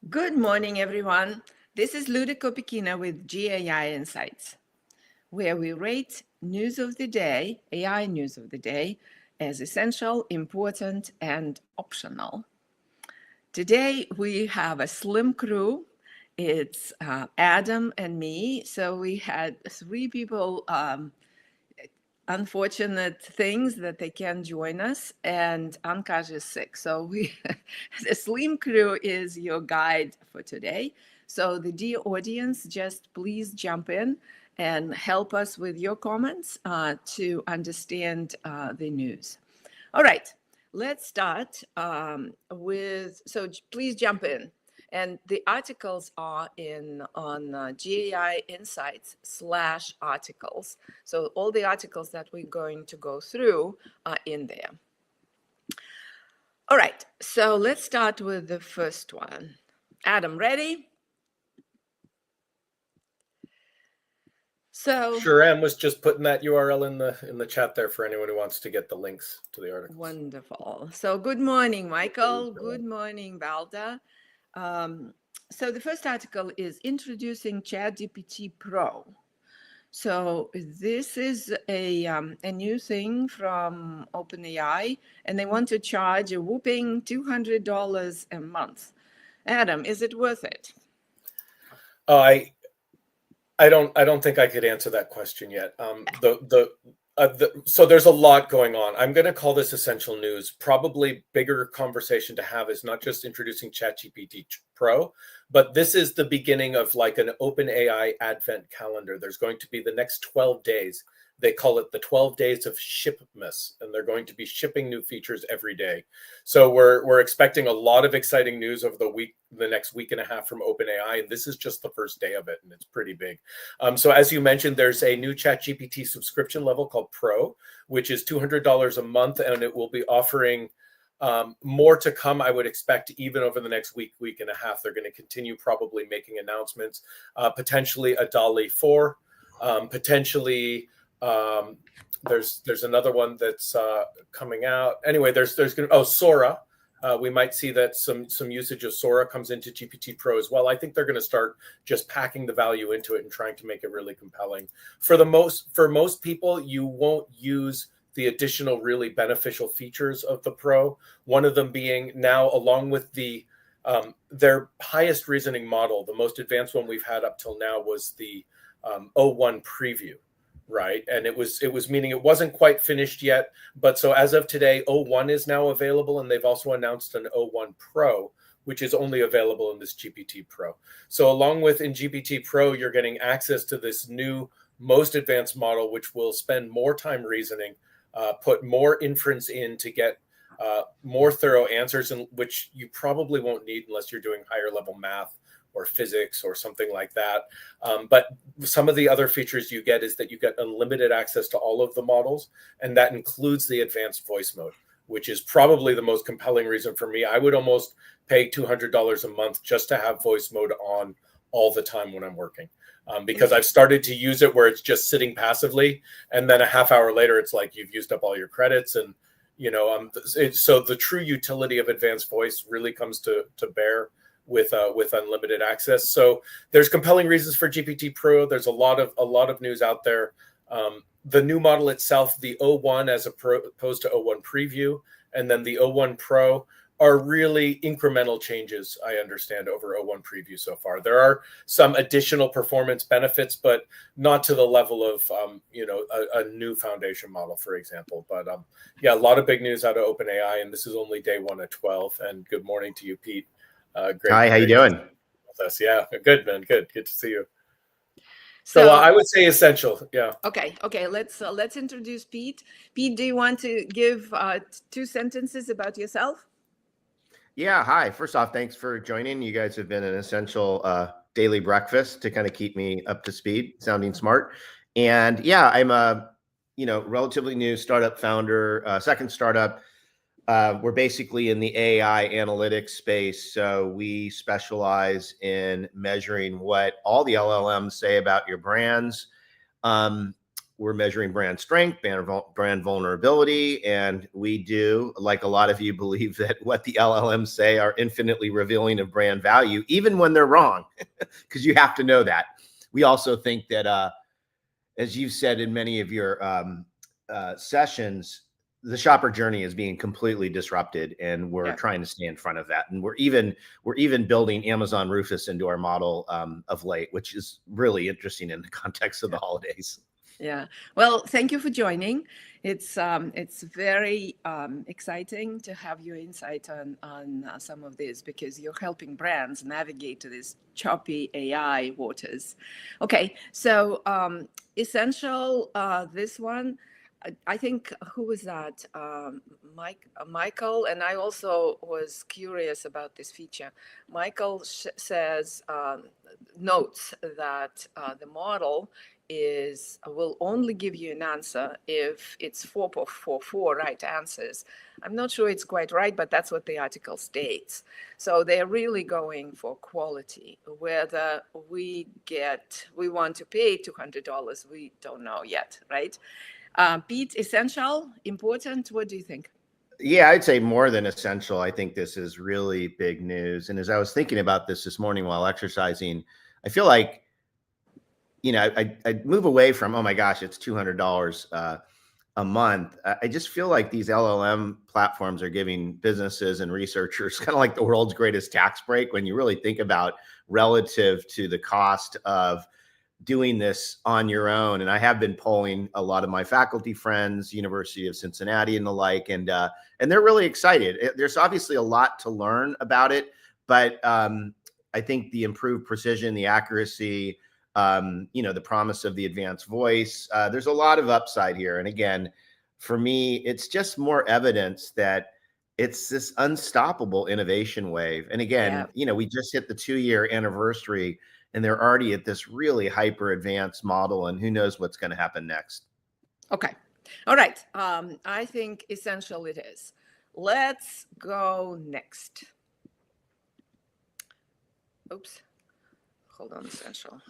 Good morning, everyone. This is Luda Kopikina with GAI Insights, where we rate news of the day, AI news of the day, as essential, important, and optional. Today, we have a slim crew. It's Adam and me. So we had three people unfortunate things that they can't join us, and Ankash is sick. So the Slim Crew is your guide for today. So the dear audience, just please jump in and help us with your comments to understand the news. All right, let's start so please jump in. And the articles are on GAI Insights /articles. So all the articles that we're going to go through are in there. All right, so let's start with the first one. Adam, ready? So Sure am. Was just putting that URL in the chat there for anyone who wants to get the links to the articles. Wonderful. So good morning, Michael. Good morning, Valda. So the first article is introducing ChatGPT Pro. So this is a new thing from OpenAI, and they want to charge a whopping $200 a month. Adam, is it worth it? Oh, I don't think I could answer that question yet. So there's a lot going on. I'm going to call this essential news. Probably bigger conversation to have is not just introducing ChatGPT Pro, but this is the beginning of like an OpenAI advent calendar. There's going to be the next 12 days. They call it the 12 days of shipmas, and they're going to be shipping new features every day. So we're expecting a lot of exciting news over the next week and a half from OpenAI, and this is just the first day of it, and it's pretty big. So as you mentioned, there's a new ChatGPT subscription level called Pro, which is $200 a month, and it will be offering more to come. I would expect even over the next week and a half, they're going to continue probably making announcements, potentially a DALL-E 4, potentially. There's another one that's coming out. Anyway, there's going Sora. We might see that some usage of Sora comes into GPT Pro as well. I think they're going to start just packing the value into it and trying to make it really compelling. For most people, you won't use the additional really beneficial features of the Pro. One of them being now, along with their highest reasoning model, the most advanced one we've had up till now was the O1 preview. Right. And it was meaning it wasn't quite finished yet. But so as of today, O1 is now available. And they've also announced an O1 Pro, which is only available in this GPT Pro. So along with in GPT Pro, you're getting access to this new, most advanced model, which will spend more time reasoning, put more inference in to get more thorough answers, and which you probably won't need unless you're doing higher level math or physics or something like that. But some of the other features you get is that you get unlimited access to all of the models, and that includes the advanced voice mode, which is probably the most compelling reason for me. I would almost pay $200 a month just to have voice mode on all the time when I'm working, because I've started to use it where it's just sitting passively, and then a half hour later, it's like you've used up all your credits. And so the true utility of advanced voice really comes to bear with unlimited access. So there's compelling reasons for GPT Pro. There's a lot of news out there. The new model itself, the O1 as opposed to O1 Preview, and then the O1 Pro are really incremental changes, I understand, over O1 Preview so far. There are some additional performance benefits, but not to the level of a new foundation model, for example. But a lot of big news out of OpenAI, and this is only day 1 of 12. And good morning to you, Pete. Great. Hi, how you doing? With us. Yeah, good, man. Good to see you. So I would say essential. Yeah. Okay. Let's introduce Pete. Pete, do you want to give 2 sentences about yourself? Yeah. Hi. First off, thanks for joining. You guys have been an essential daily breakfast to kind of keep me up to speed, sounding smart. And yeah, I'm a relatively new startup founder, second startup. We're basically in the AI analytics space. So we specialize in measuring what all the LLMs say about your brands. we're measuring brand strength, brand vulnerability, and we do, like a lot of you, believe that what the LLMs say are infinitely revealing of brand value, even when they're wrong, because you have to know that. We also think that, as you've said in many of your sessions, the shopper journey is being completely disrupted, and we're trying to stay in front of that. And we're even building Amazon Rufus into our model of late, which is really interesting in the context of the holidays. Yeah. Well, thank you for joining. It's very exciting to have your insight on some of this, because you're helping brands navigate to these choppy AI waters. Okay, so essential. This one, I think, who was that? Michael. And I also was curious about this feature. Michael says, notes that the model will only give you an answer if it's four right answers. I'm not sure it's quite right, but that's what the article states. So they're really going for quality. Whether we want to pay $200, we don't know yet, right? Pete, essential, important, what do you think? Yeah, I'd say more than essential. I think this is really big news. And as I was thinking about this morning while exercising, I feel like, I'd move away from, oh my gosh, it's $200 a month. I just feel like these LLM platforms are giving businesses and researchers kind of like the world's greatest tax break when you really think about relative to the cost of doing this on your own. And I have been polling a lot of my faculty friends, University of Cincinnati and the like, and they're really excited. There's obviously a lot to learn about it, but I think the improved precision, the accuracy, the promise of the advanced voice, there's a lot of upside here. And again, for me, it's just more evidence that it's this unstoppable innovation wave. And again, we just hit the 2-year anniversary, and they're already at this really hyper advanced model, and who knows what's going to happen next. Okay. All right. I think essential it is. Let's go next. Oops. Hold on, essential.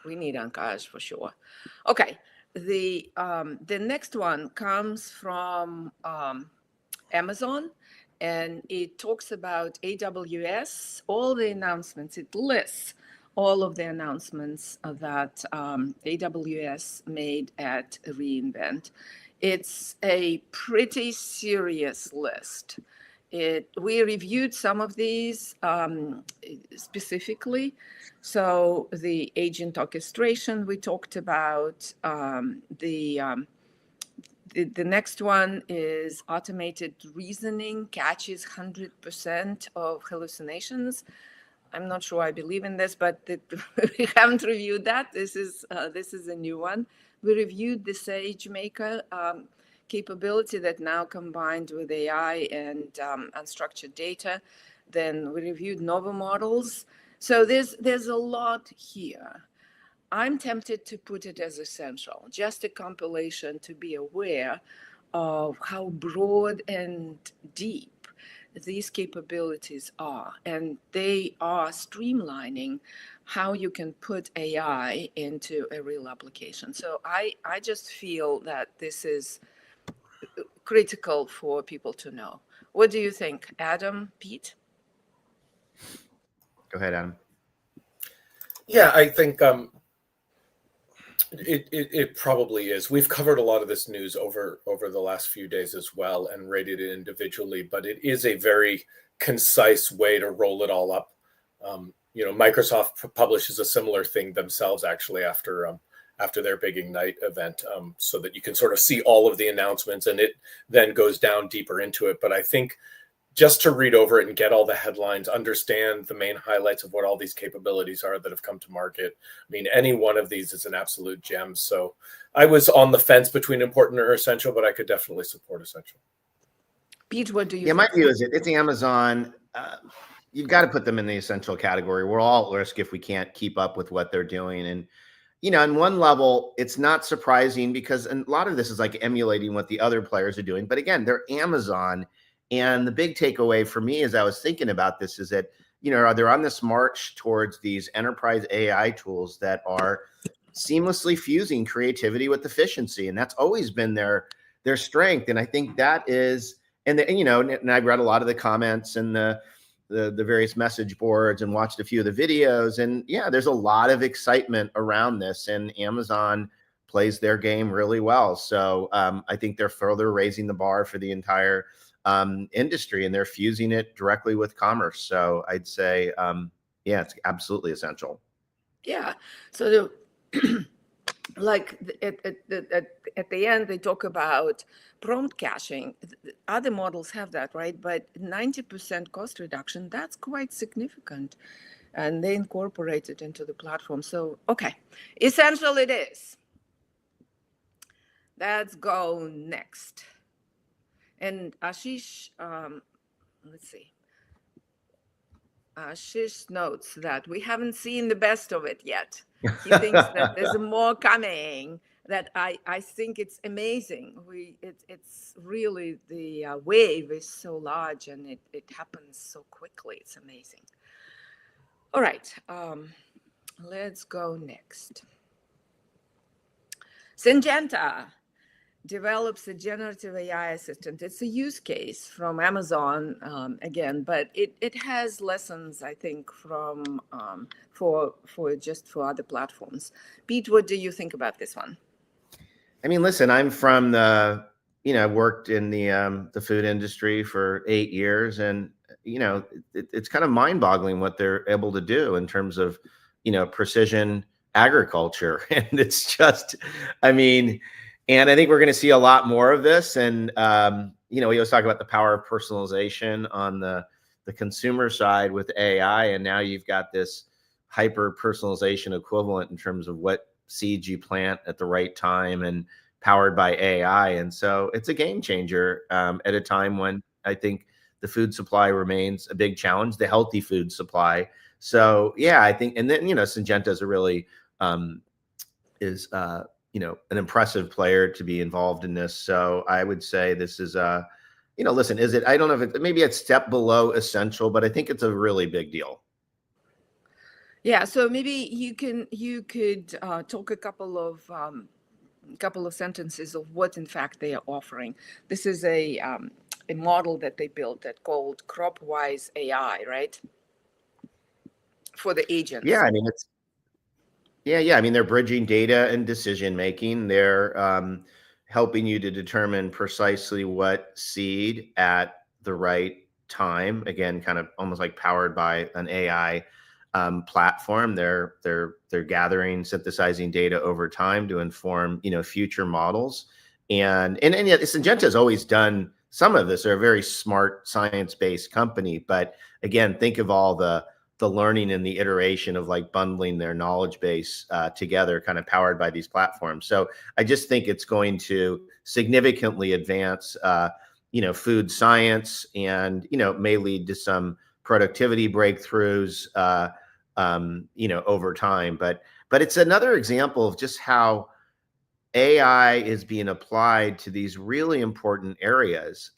We need Ankash for sure. Okay. The next one comes from Amazon, and it talks about AWS, all the announcements. It lists all of the announcements that AWS made at reInvent. It's a pretty serious list. We reviewed some of these specifically. So the agent orchestration we talked about. The next one is automated reasoning catches 100% of hallucinations. I'm not sure I believe in this, but we haven't reviewed that. This is a new one. We reviewed the SageMaker capability that now combined with AI and unstructured data. Then we reviewed Nova models. So there's a lot here. I'm tempted to put it as essential, just a compilation to be aware of how broad and deep these capabilities are. And they are streamlining how you can put AI into a real application. So I just feel that this is critical for people to know. What do you think, Adam, Pete? Go ahead, Adam. Yeah, I think it probably is. We've covered a lot of this news over the last few days as well and rated it individually, but it is a very concise way to roll it all up. Microsoft publishes a similar thing themselves actually after their big Ignite event, so that you can sort of see all of the announcements, and it then goes down deeper into it. But I think just to read over it and get all the headlines, understand the main highlights of what all these capabilities are that have come to market. I mean, any one of these is an absolute gem. So I was on the fence between important or essential, but I could definitely support essential. Pete, what do you think? My view is it's Amazon. You've got to put them in the essential category. We're all at risk if we can't keep up with what they're doing. And, on one level, it's not surprising because a lot of this is like emulating what the other players are doing. But again, they're Amazon. And the big takeaway for me as I was thinking about this is that, they're on this march towards these enterprise AI tools that are seamlessly fusing creativity with efficiency, and that's always been their strength. And I think that is, and I read a lot of the comments and the various message boards and watched a few of the videos, and yeah, there's a lot of excitement around this, and Amazon plays their game really well. So I think they're further raising the bar for the entire industry, and they're fusing it directly with commerce. So I'd say, yeah, it's absolutely essential. Yeah. So like at the end, they talk about prompt caching. Other models have that, right? But 90% cost reduction, that's quite significant. And they incorporate it into the platform. So, okay, essential it is. Let's go next. And Ashish, let's see. Ashish notes that we haven't seen the best of it yet. He thinks that there's more coming. That I think it's amazing. It's really, the wave is so large and it happens so quickly. It's amazing. All right, let's go next. Syngenta develops a generative AI assistant. It's a use case from Amazon again, but it has lessons, I think, from for other platforms. Pete, what do you think about this one? I mean, listen, I'm from I worked in the food industry for 8 years, and it's kind of mind-boggling what they're able to do in terms of precision agriculture, and it's just, I mean, and I think we're going to see a lot more of this. And we always talk about the power of personalization on the consumer side with AI, and now you've got this hyper personalization equivalent in terms of what seeds you plant at the right time and powered by AI. And so it's a game changer at a time when I think the food supply remains a big challenge, the healthy food supply. So yeah, I think, and then Syngenta is a really an impressive player to be involved in this. So I would say this is listen, is it? I don't know if maybe it's step below essential, but I think it's a really big deal. Yeah, so maybe you could talk a couple of sentences of what in fact they are offering. This is a model that they built that called CropWise AI, right? For the agents. Yeah, I mean I mean, they're bridging data and decision making. They're helping you to determine precisely what seed at the right time. Again, kind of almost like powered by an AI platform. They're gathering, synthesizing data over time to inform future models. And yet Syngenta has always done some of this. They're a very smart science-based company, but again, think of all the learning and the iteration of like bundling their knowledge base together, kind of powered by these platforms. So I just think it's going to significantly advance, food science, and may lead to some productivity breakthroughs, over time. But it's another example of just how AI is being applied to these really important areas.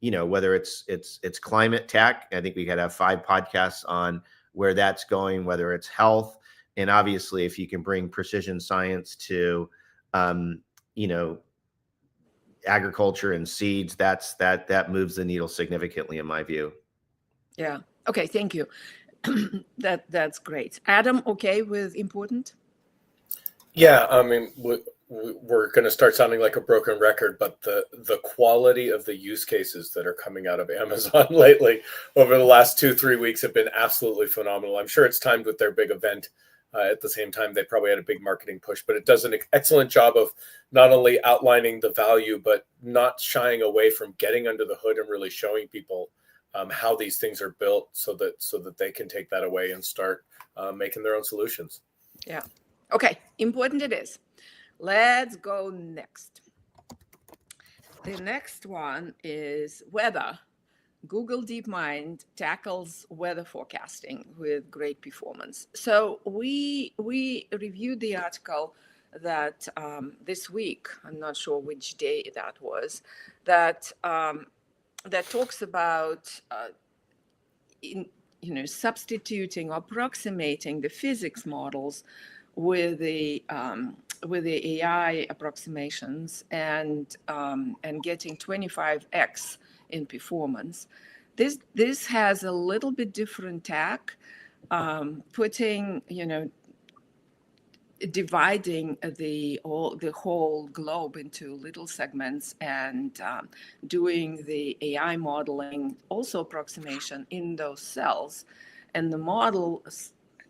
Whether it's climate tech. I think we could have 5 podcasts on where that's going, whether it's health. And obviously, if you can bring precision science to, agriculture and seeds, that moves the needle significantly, in my view. Yeah. Okay. Thank you. That's great. Adam, okay with important? Yeah, I mean, we're going to start sounding like a broken record, but the quality of the use cases that are coming out of Amazon lately over the last 2-3 weeks have been absolutely phenomenal. I'm sure it's timed with their big event. At the same time, they probably had a big marketing push, but it does an excellent job of not only outlining the value, but not shying away from getting under the hood and really showing people how these things are built, so that they can take that away and start making their own solutions. Yeah. Okay. Important it is. Let's go next. The next one is weather. Google DeepMind tackles weather forecasting with great performance. So we reviewed the article that this week, I'm not sure which day that was, that talks about substituting or approximating the physics models with the AI approximations and getting 25x in performance. This has a little bit different tack, putting, dividing the whole globe into little segments and doing the AI modeling, also approximation in those cells, and the model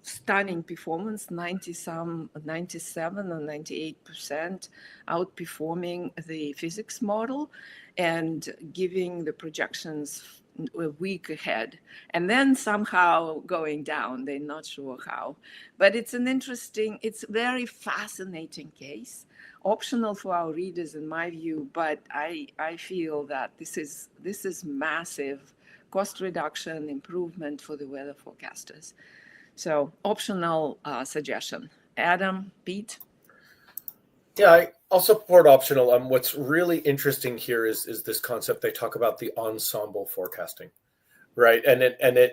stunning performance, 97 or 98% outperforming the physics model and giving the projections a week ahead, and then somehow going down. They're not sure how, but it's it's very fascinating case, optional for our readers in my view, but I feel that this is massive cost reduction improvement for the weather forecasters. So optional suggestion. Adam, Pete? Yeah, I'll support optional. What's really interesting here is this concept they talk about, the ensemble forecasting, right? And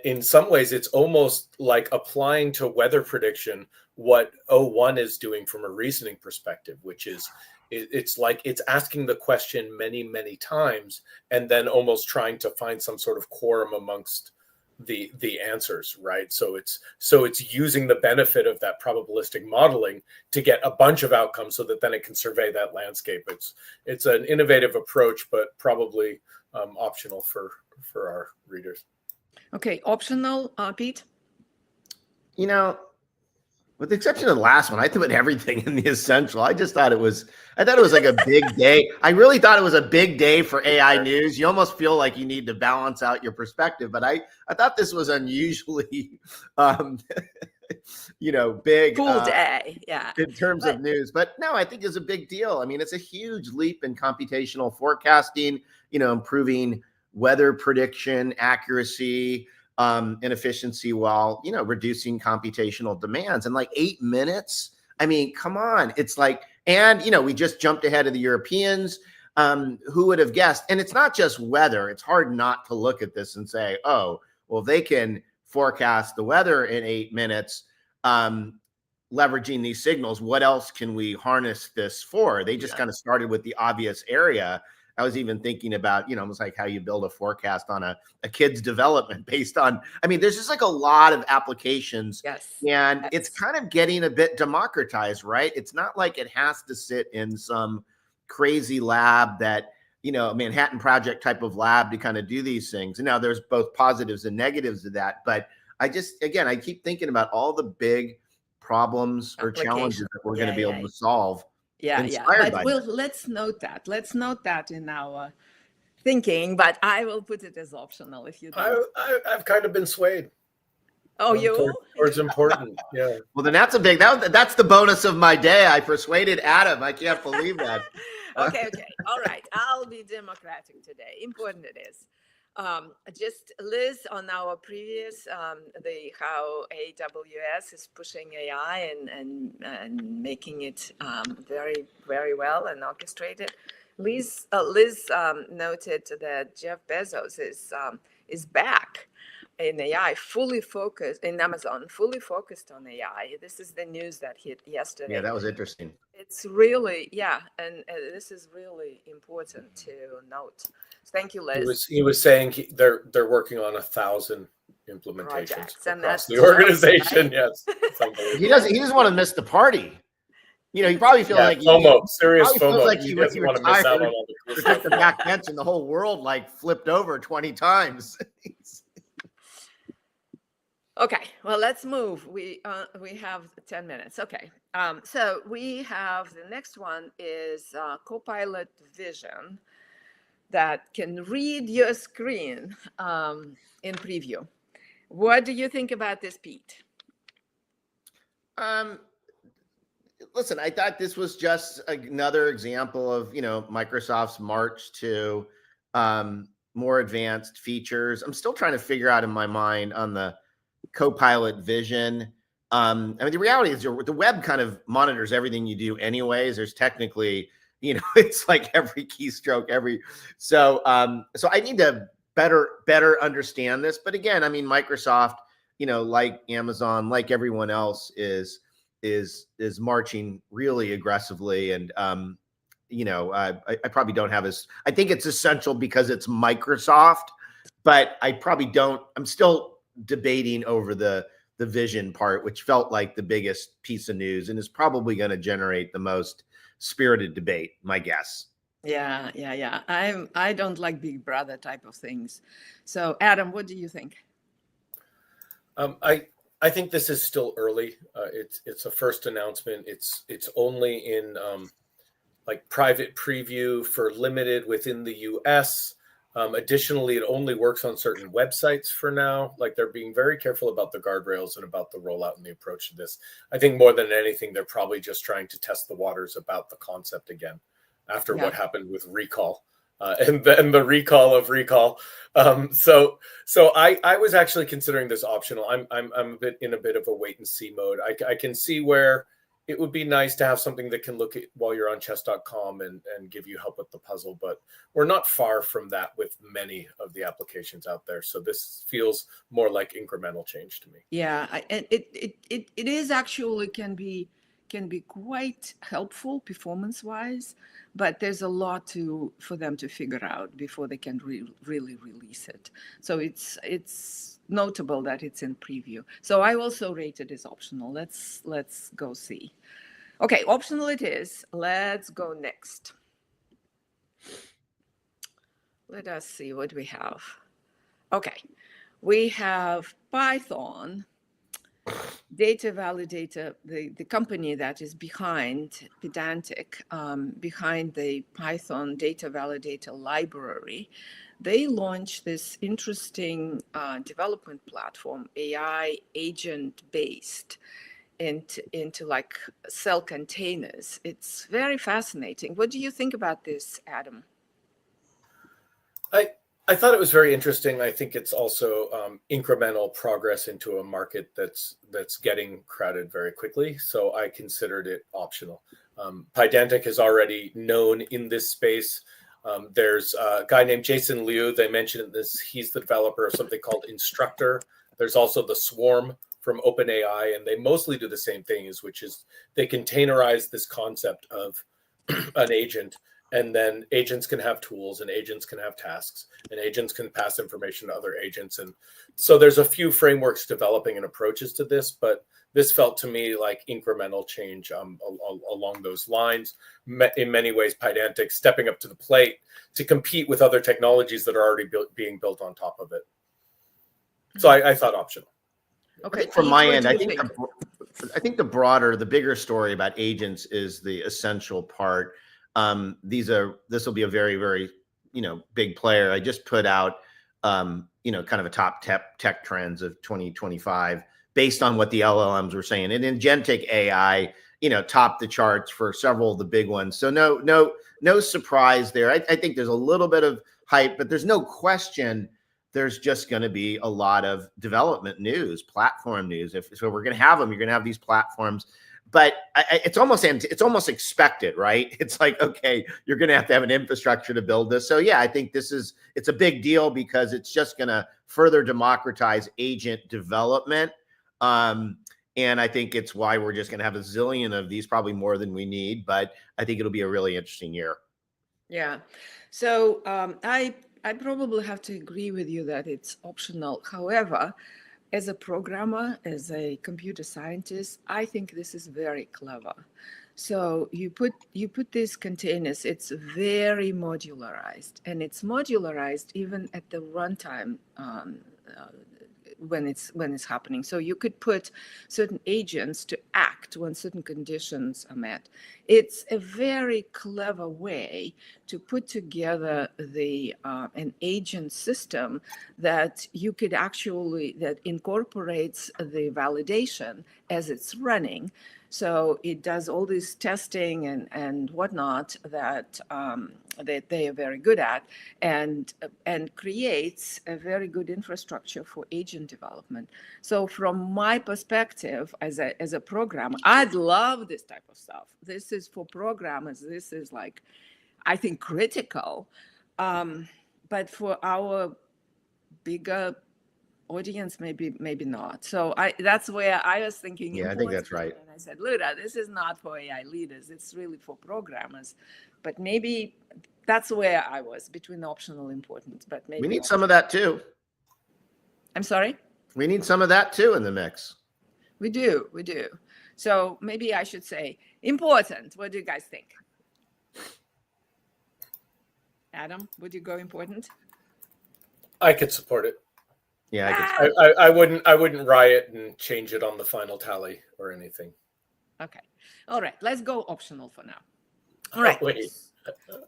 in some ways, it's almost like applying to weather prediction what O1 is doing from a reasoning perspective, which is it's like it's asking the question many, many times and then almost trying to find some sort of quorum amongst the answers, right? So it's using the benefit of that probabilistic modeling to get a bunch of outcomes so that then it can survey that landscape. It's an innovative approach, but probably optional for our readers. Okay, optional, Pete? With the exception of the last one, I put everything in the essential. I thought it was like a big day. I really thought it was a big day for AI news. You almost feel like you need to balance out your perspective, but I thought this was unusually, big. Full day, yeah. In terms of news, but no, I think it's a big deal. I mean, it's a huge leap in computational forecasting. Improving weather prediction accuracy. And efficiency while, reducing computational demands. And like 8 minutes, I mean, come on. It's like, and, we just jumped ahead of the Europeans. Who would have guessed? And it's not just weather. It's hard not to look at this and say, oh, well, they can forecast the weather in 8 minutes, leveraging these signals. What else can we harness this for? They just kind of started with the obvious area. I was even thinking about, almost like how you build a forecast on a kid's development based on, there's just like a lot of applications. Yes. And it's kind of getting a bit democratized, right? It's not like it has to sit in some crazy lab that, a Manhattan Project type of lab to kind of do these things. And now there's both positives and negatives of that. But I keep thinking about all the big problems or challenges that we're going to be able to solve. Yeah. But let's note that. Let's note that in our thinking. But I will put it as optional if you don't. I've kind of been swayed. Oh, towards important. Yeah. Well, then that's that's the bonus of my day. I persuaded Adam. I can't believe that. Okay. All right. I'll be democratic today. Important it is. Just Liz, on our previous how AWS is pushing AI and making it very, very well and orchestrated. Liz noted that Jeff Bezos is back in AI, fully focused in Amazon, fully focused on AI. This is the news that hit yesterday. Yeah, that was interesting. It's really, and this is really important to note. Thank you, Liz. He was saying they're working on 1,000 implementations projects across the organization. Right? Yes, he doesn't want to miss the party. He probably feels like FOMO, serious FOMO. Feels like he doesn't want to miss out on all the cool stuff. The back bench and the whole world flipped over 20 times. Okay, well, let's move. We have 10 minutes. Okay, so we have the next one is Copilot Vision that can read your screen in preview. What do you think about this, Pete? Listen, I thought this was just another example of, Microsoft's march to more advanced features. I'm still trying to figure out in my mind on the Copilot Vision. The reality is the web kind of monitors everything you do anyways. There's technically, it's like every keystroke, so I need to better understand this. But again, Microsoft, like Amazon, like everyone else, is is marching really aggressively, and I probably don't have as, I think it's essential because it's Microsoft, but I probably don't. I'm still debating over the vision part, which felt like the biggest piece of news and is probably going to generate the most spirited debate, my guess. Yeah, yeah, yeah. I don't like Big Brother type of things. So, Adam, what do you think? I think this is still early. It's a first announcement. It's only in like private preview for limited within the US. Additionally, it only works on certain websites for now. Like they're being very careful about the guardrails and about the rollout and the approach to this. I think more than anything, they're probably just trying to test the waters about the concept again after Yeah. what happened with recall. And the recall of recall. So I was actually considering this optional. I'm a bit in a bit of a wait and see mode. I can see where it would be nice to have something that can look at while you're on chess.com and give you help with the puzzle, but we're not far from that with many of the applications out there. So this feels more like incremental change to me. Yeah, and it is actually can be quite helpful performance wise, but there's a lot for them to figure out before they can really release it. So it's notable that it's in preview. So I also rate it as optional. Let's go see. Okay, optional it is. Let's go next. Let us see what we have. Okay, we have Python data validator, the company that is behind Pedantic, behind the Python data validator library. They launched this interesting development platform, AI agent based, into like cell containers. It's very fascinating. What do you think about this, Adam? I thought it was very interesting. I think it's also incremental progress into a market that's getting crowded very quickly. So I considered it optional. Pydantic is already known in this space. There's a guy named Jason Liu. They mentioned this. He's the developer of something called Instructor. There's also the Swarm from OpenAI, and they mostly do the same thing, which is they containerize this concept of an agent, and then agents can have tools and agents can have tasks and agents can pass information to other agents. And so there's a few frameworks developing and approaches to this, but this felt to me like incremental change along those lines. In many ways, Pydantic stepping up to the plate to compete with other technologies that are already being built on top of it. So I thought optional. Okay, from my end, I think think the bigger story about agents is the essential part. This will be a very, very, big player. I just put out, kind of a top tech trends of 2025 based on what the LLMs were saying. And agentic AI, topped the charts for several of the big ones. So no surprise there. I think there's a little bit of hype, but there's no question there's just going to be a lot of development news, platform news. So we're going to have them. You're going to have these platforms. But it's almost expected, right? It's like, okay, you're going to have an infrastructure to build this. So yeah, I think it's a big deal because it's just going to further democratize agent development. And I think it's why we're just going to have a zillion of these, probably more than we need. But I think it'll be a really interesting year. Yeah. So I probably have to agree with you that it's optional. However, as a programmer, as a computer scientist, I think this is very clever. So you put these containers, it's very modularized, and it's modularized even at the runtime when it's happening. So you could put certain agents to act when certain conditions are met. It's a very clever way to put together an agent system that you could that incorporates the validation as it's running. So it does all this testing and whatnot that they are very good at, and creates a very good infrastructure for agent development. So from my perspective as a programmer, I'd love this type of stuff. This is for programmers. This is like, I think, critical. But for our bigger audience, maybe not. So that's where I was thinking. Yeah, I think that's right. And I said, Luda, this is not for AI leaders. It's really for programmers. But maybe that's where I was between optional important. But maybe we need some of that too. I'm sorry? We need some of that too in the mix. We do. So maybe I should say important. What do you guys think? Adam, would you go important? I could support it. Yeah, I wouldn't riot and change it on the final tally or anything. Okay. All right. Let's go optional for now. All right. Wait.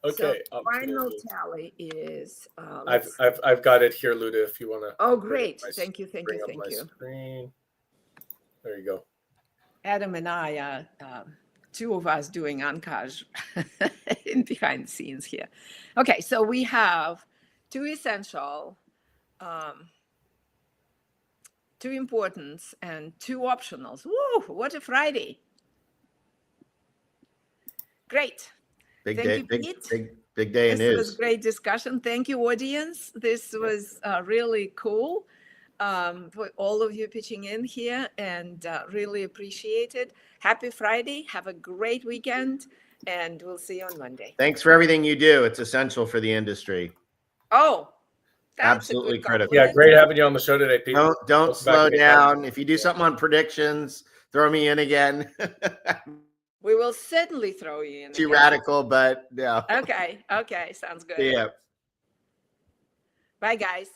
Okay. So final tally is. I've got it here, Luda. If you want to. Oh, great! Thank you. Screen. There you go. Adam and I are two of us doing Ankaj in behind the scenes here. Okay, so we have two essential, two importance, and two optionals. Woo! What a Friday! Great. big Thank day, you, Pete. big day in news. This was great discussion. Thank you, audience. This was really cool. For all of you pitching in here, and really appreciate it. Happy Friday. Have a great weekend, and we'll see you on Monday. Thanks for everything you do. It's essential for the industry. Oh, that's absolutely critical. Yeah, great having you on the show today, Pete. Don't slow down. If you do something on predictions, throw me in again. We will certainly throw you in. Too radical, but yeah. Okay. Sounds good. Yeah. Bye, guys.